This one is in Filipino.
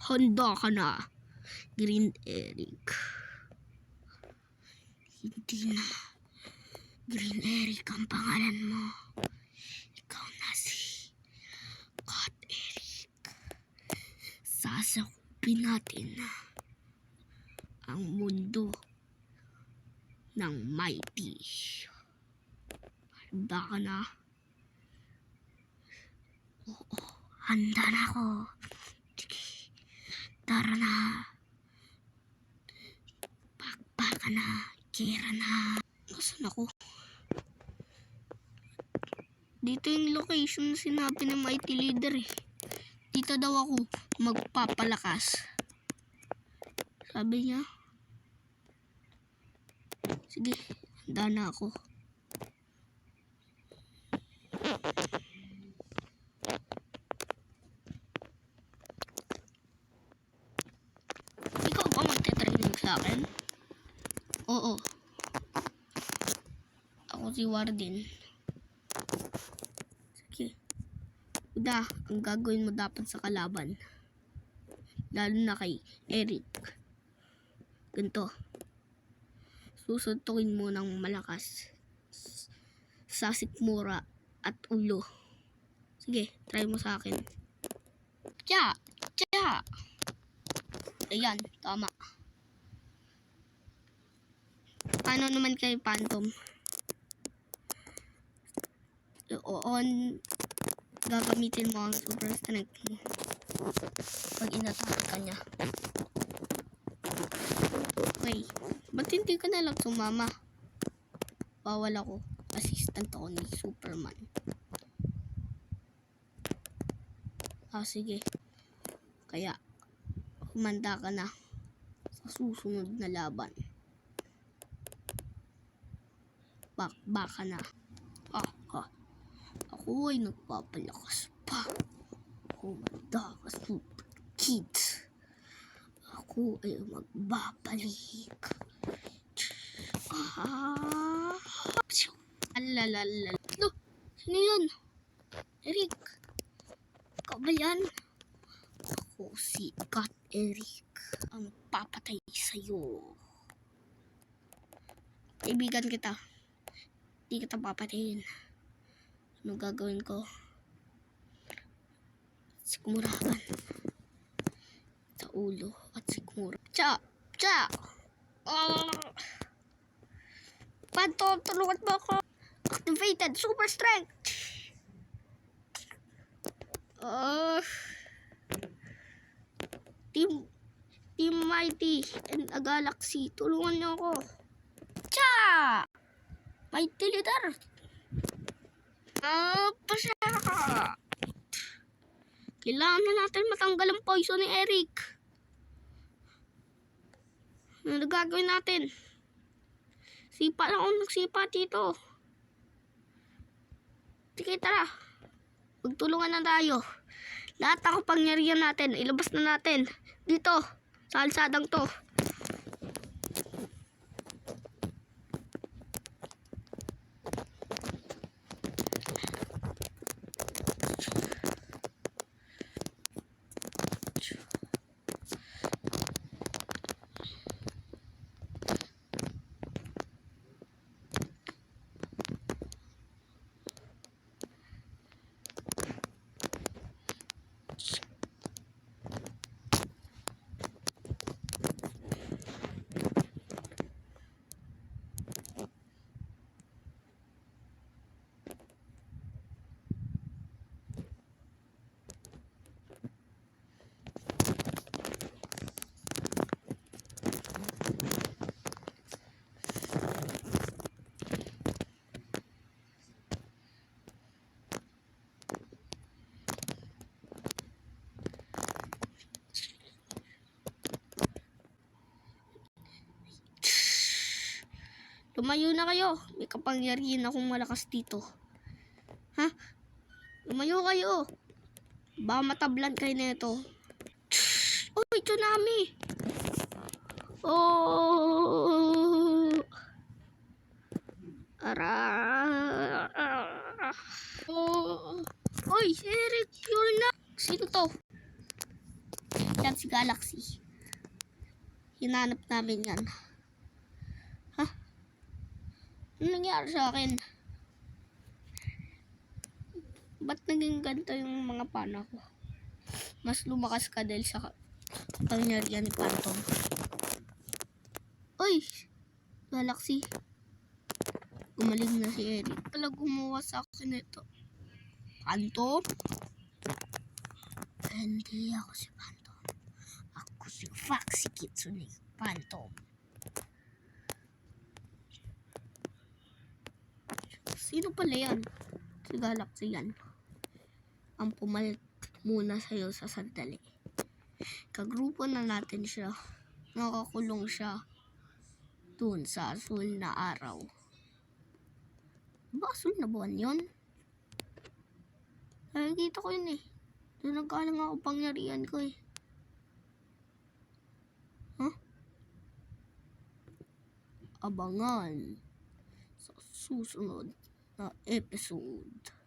Handa ka na, Green Eric. Hindi na Green Eric ang pangalan mo. Ikaw na si Cat Eric. Sasakupin natin ang mundo ng Mighty. Handa ka na? Oo, handa na ako. Sige, tara na. Bakbaka na, kira na. Nasaan ako? Dito yung location na sinabi ng Mighty Leader eh. Dito daw ako magpapalakas. Sabi niya. Sige, handa na ako. Ikaw ba magte-training sa akin? Oo. Ako si Warden. Sige. Uda, ang gagawin mo dapat sa kalaban. Lalo na kay Eric. Ganito. Susuntukin mo ng malakas sa sikmura at ulo. Sige, try mo sa akin. Tya! Tya! Ayan, tama. Paano naman kay Phantom? On, gagamitin mo ang super strength mo pag inatake ka niya. Okay, ba't hindi ka na lang sumama? Bawal ako. Assistant ako ni Superman. Sige. Kaya, humanda ka na sa susunod na laban. Bakbaka na. Ako ay nagpapalakas pa. Humanda ka, Super Kid. Ako ay magbabalik. Alalala. No, sino yun? Eric. Ikaw ba yan? Ako si Cat Eric. Ang papatay sa'yo. Kaibigan kita. Hindi kita papatayin. Ano gagawin ko? Sikmurahan. Sa ulo at sikmura. Tsa! Tsa! Phantom, tulungan mo ako. Activated super strength. Team Mighty and a Galaxy, tulungan niyo ako. Tsa! Mighty Leader. Pasya ka. Kailangan na natin matanggal ang poison ni Eric. Ano gagawin natin? Sipa lang ako nagsipa dito. Sige, tara. Magtulungan na tayo. Lahat ng kapangyarihan natin, ilabas na natin. Dito, sa alsadang to. Lumayo na kayo. May kapangyarihan akong malakas dito. Ha? Lumayo kayo. Baka matablan kayo nito. Uy, tsunami. Oh. Oh. Uy, Eric, you're not. Sino to? Yan si Galaxy. Hinanap namin yan. Ha? Ano nangyari sa akin? Ba't naging ganito yung mga pana ko? Mas lumakas ka dahil sa kapangyarihan ni Phantom. Uy! Galaxy. Gumaling na si Eric. Pala gumawa sa akin ito. Phantom? Hindi ako si Phantom. Ako si Foxy Kitsune Phantom. Sino pala yan? Si Galaxy yan. Ang pumalit muna sa'yo sa sandali. Kagrupo na natin siya. Nakakulong siya dun sa asul na araw. Ba asul na buwan yun? Nakikita ko yun eh. Doon nagkalang ako pangyarihan ko eh. Huh? Abangan sa susunod na episode.